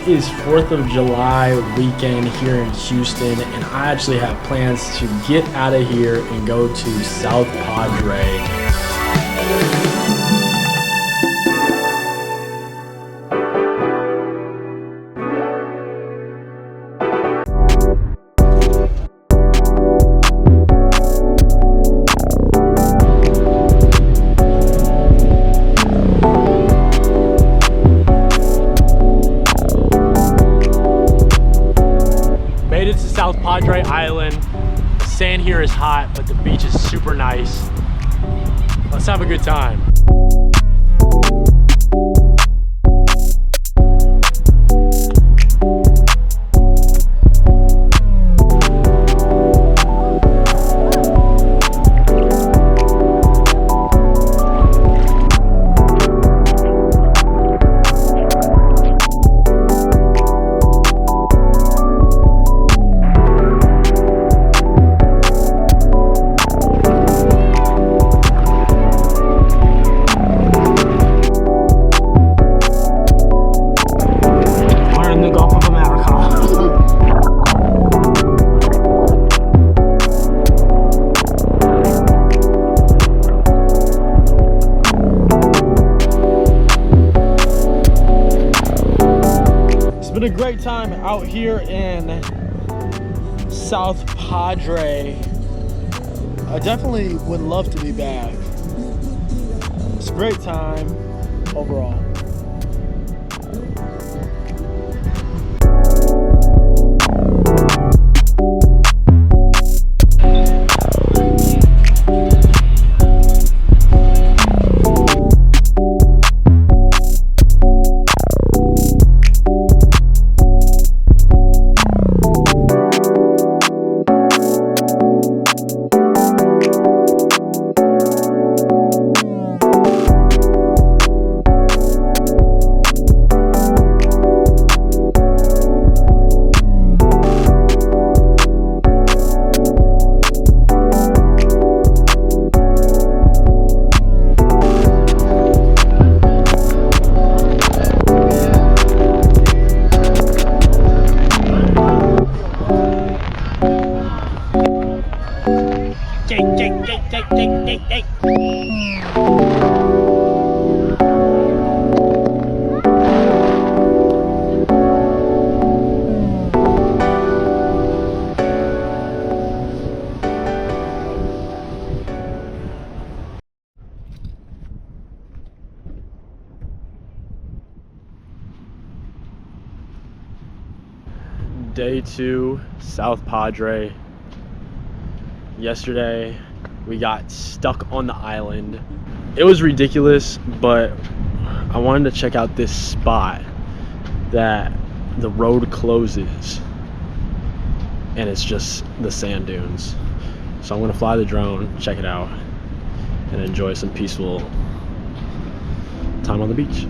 is 4th of July weekend here in Houston, and I actually have plans to get out of here and go to South Padre. Made it to South Padre Island. Sand here is hot, but the beach is super nice. Let's have a good time. Been a great time out here in South Padre. I definitely would love to be back. It's a great time overall. Day 2, South Padre. Yesterday, we got stuck on the island. It was ridiculous, but I wanted to check out this spot that the road closes, and it's just the sand dunes. So I'm gonna fly the drone, check it out, and enjoy some peaceful time on the beach.